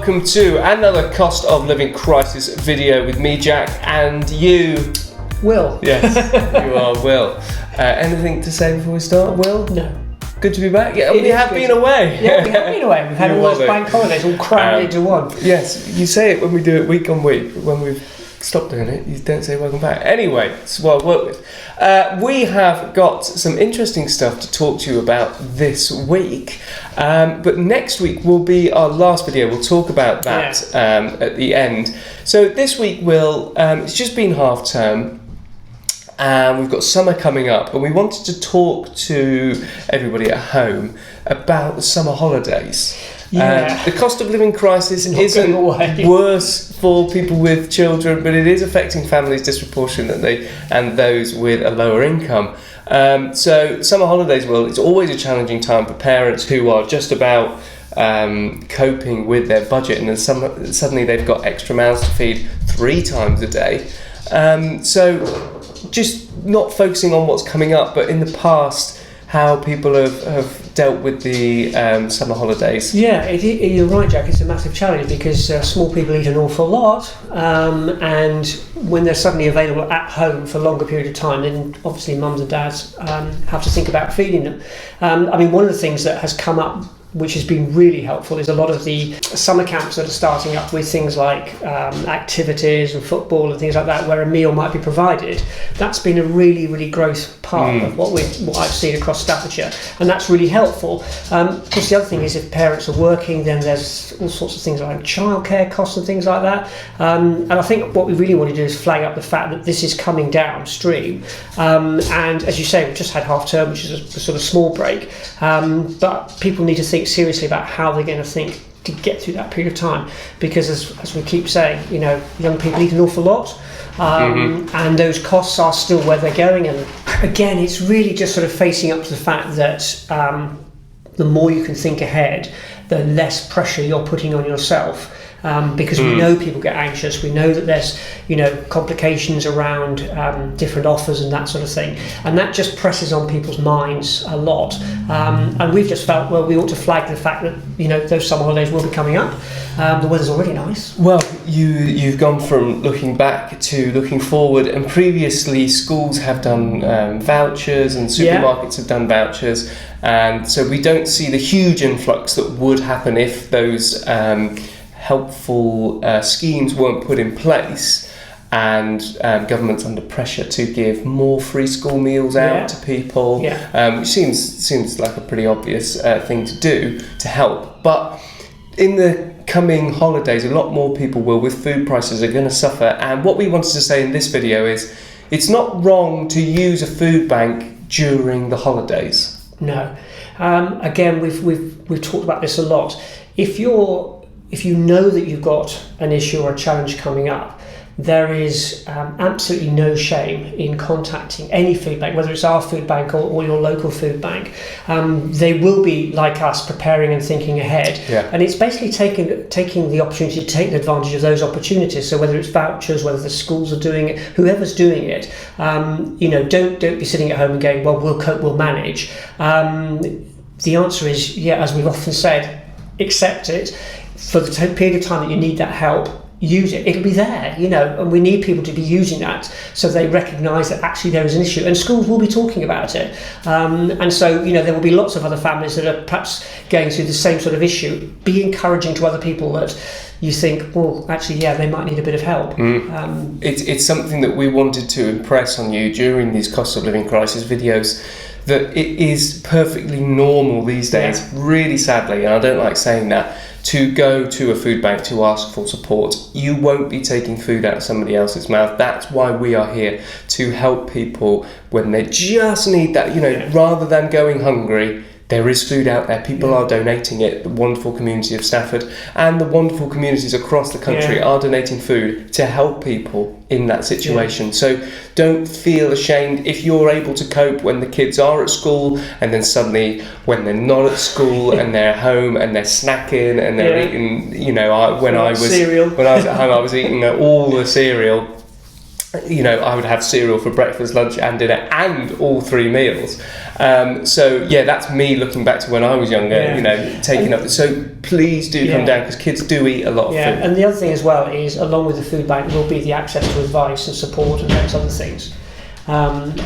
welcome to another cost of living crisis video with me, Jack, and you, Will. Yes, you are Will. Anything to say before we start, Will? No. Good to be back. Yeah, we have been away. Yeah, we have been away. We've had all those bank holidays all crammed into one. Yes, you say it when we do it week on week. When we've stopped doing it, you don't say welcome back. Anyway, it's what I work with. We have got some interesting stuff to talk to you about this week. But next week will be our last video. We'll talk about that at the end. So this week, it's just been half term. And we've got summer coming up, and we wanted to talk to everybody at home about the summer holidays. Yeah. The cost of living crisis isn't worse for people with children, but it is affecting families disproportionately and those with a lower income. So summer holidays, it's always a challenging time for parents who are just about coping with their budget, and then suddenly they've got extra mouths to feed 3 times a day. So just not focusing on what's coming up, but in the past, how people have dealt with the summer holidays. Yeah, you're right, Jack. It's a massive challenge because small people eat an awful lot, and when they're suddenly available at home for a longer period of time, then obviously mums and dads have to think about feeding them. One of the things that has come up, which has been really helpful, is a lot of the summer camps that are starting up with things like activities and football and things like that, where a meal might be provided. That's been a really, really growth part of what I've seen across Staffordshire, and that's really helpful. Of course, the other thing is if parents are working, then there's all sorts of things like childcare costs and things like that. And I think what we really want to do is flag up the fact that this is coming downstream. And as you say, we've just had half term, which is a sort of small break. But people need to think seriously about how they're going to think to get through that period of time, because as we keep saying, young people eat an awful lot, and those costs are still where they're going. And again, it's really just sort of facing up to the fact that the more you can think ahead, the less pressure you're putting on yourself. Because we know people get anxious, we know that there's complications around different offers and that sort of thing, and that just presses on people's minds a lot. And we've just felt, we ought to flag the fact that those summer holidays will be coming up. The weather's already nice. Well, you've gone from looking back to looking forward, and previously schools have done vouchers and supermarkets have done vouchers, and so we don't see the huge influx that would happen if those helpful schemes weren't put in place, and government's under pressure to give more free school meals out to people, which seems like a pretty obvious thing to do to help. But in the coming holidays, a lot more people with food prices are going to suffer. And what we wanted to say in this video is, it's not wrong to use a food bank during the holidays. No. Again, we've talked about this a lot. If you know that you've got an issue or a challenge coming up, there is absolutely no shame in contacting any food bank, whether it's our food bank or your local food bank. They will be, like us, preparing and thinking ahead. Yeah. And it's basically taking the opportunity to take advantage of those opportunities. So whether it's vouchers, whether the schools are doing it, whoever's doing it, don't be sitting at home and going, well, we'll cope, we'll manage. The answer is, as we've often said, accept it. For the period of time that you need that help, use it. It'll be there, and we need people to be using that so they recognise that actually there is an issue, and schools will be talking about it. And so, there will be lots of other families that are perhaps going through the same sort of issue. Be encouraging to other people that you think, they might need a bit of help. It's something that we wanted to impress on you during these cost of living crisis videos, that it is perfectly normal these days, really sadly, and I don't like saying that, to go to a food bank to ask for support. You won't be taking food out of somebody else's mouth. That's why we are here, to help people when they just need that, rather than going hungry. There is food out there. People are donating it. The wonderful community of Stafford and the wonderful communities across the country are donating food to help people in that situation. So don't feel ashamed if you're able to cope when the kids are at school, and then suddenly when they're not at school and they're home and they're snacking and they're eating, when I was at home, I was eating all the cereal. you know, I would have cereal for breakfast, lunch and dinner and all 3 meals. So yeah, that's me looking back to when I was younger, you know, taking up. So please do come down, because kids do eat a lot of food. And the other thing as well is, along with the food bank, will be the access to advice and support and those other things. And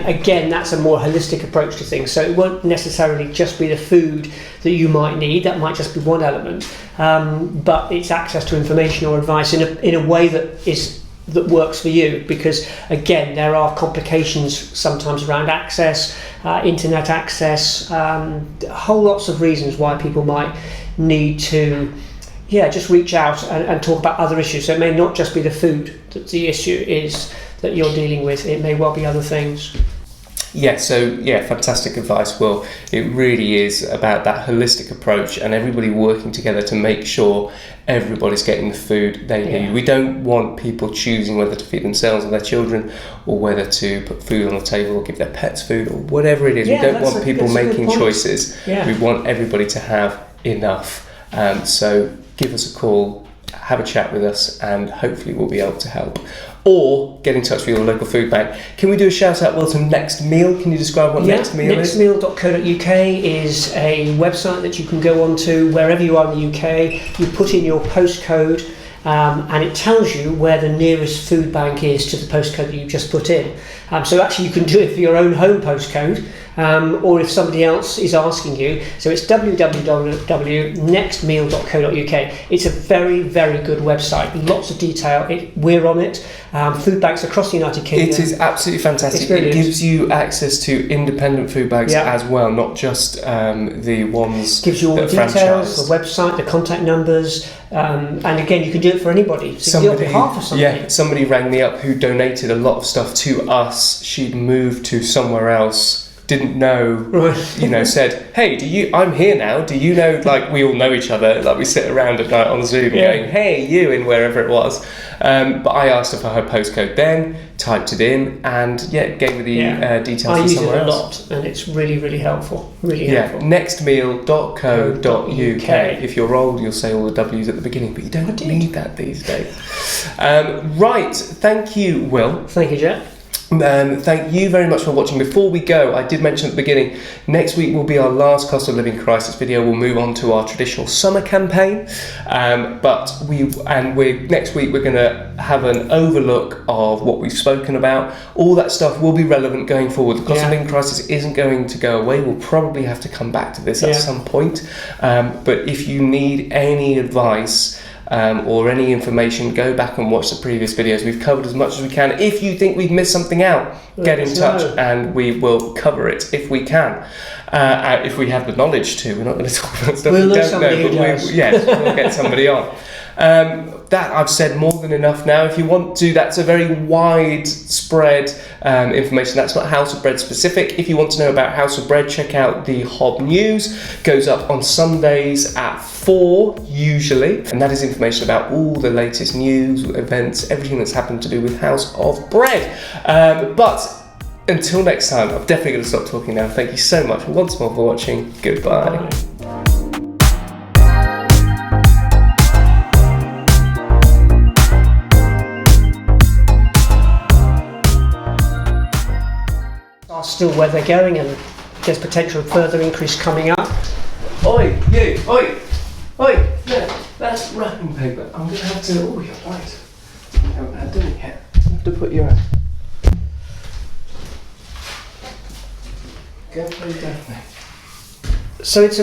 again, that's a more holistic approach to things. So it won't necessarily just be the food that you might need. That might just be one element. But it's access to information or advice in a way that works for you, because again, there are complications sometimes around access, internet access, whole lots of reasons why people might need to just reach out and talk about other issues. So it may not just be the food that the issue is that you're dealing with, it may well be other things. Fantastic advice, Will. It really is about that holistic approach and everybody working together to make sure everybody's getting the food they need. We don't want people choosing whether to feed themselves or their children, or whether to put food on the table or give their pets food, or whatever it is. We don't want people making choices. We want everybody to have enough. So give us a call, have a chat with us, and hopefully we'll be able to help. Or get in touch with your local food bank. Can we do a shout out, Will, to Next Meal? Can you describe what Next Meal is? Nextmeal.co.uk is a website that you can go onto wherever you are in the UK. You put in your postcode, and it tells you where the nearest food bank is to the postcode that you just put in. So actually you can do it for your own home postcode, or if somebody else is asking you. So it's www.nextmeal.co.uk. It's a very, very good website. Lots of detail. We're on it. Food banks across the United Kingdom. It is absolutely fantastic. It gives you access to independent food banks as well, not just the ones gives you all the details, the website, the contact numbers, and again, you can do it for anybody. So you can do it on behalf of somebody. Yeah, somebody rang me up who donated a lot of stuff to us. She'd moved to somewhere else, didn't know, you know, said, hey, I'm here now, do you know, like, we all know each other, like we sit around at night on Zoom going, hey, you, in wherever it was. But I asked her for her postcode then, typed it in, and gave her the details I for use somewhere it a else. lot, and it's really, really helpful. Really helpful. Nextmeal.co.uk. If you're old, you'll say all the W's at the beginning, but you don't need that these days. Right, thank you, Will. Thank you, Jack. Thank you very much for watching. Before we go, I did mention at the beginning, next week will be our last cost of living crisis video. We'll move on to our traditional summer campaign, next week we're going to have an overlook of what we've spoken about. All that stuff will be relevant going forward. The cost of living crisis isn't going to go away. We'll probably have to come back to this at some point. But if you need any advice or any information, go back and watch the previous videos. We've covered as much as we can. If you think we've missed something out, get in touch and we will cover it if we can. If we have the knowledge to. We're not going to talk about stuff we don't know, but we'll get somebody on. That I've said more than enough now. If you want to, that's a very widespread information. That's not House of Bread specific. If you want to know about House of Bread, check out the Hob News. Goes up on Sundays at 4 usually, and that is information about all the latest news, events, everything that's happened to do with House of Bread. But until next time, I'm definitely going to stop talking now. Thank you so much once more for watching. Goodbye. Bye. Still where they're going, and there's potential further increase coming up. Oi, you! Oi! Oi! Yeah, that's wrapping paper. I'm going to have to... Oh, you're right. I haven't had done it yet. You have to put your... Go play Daphne. So it's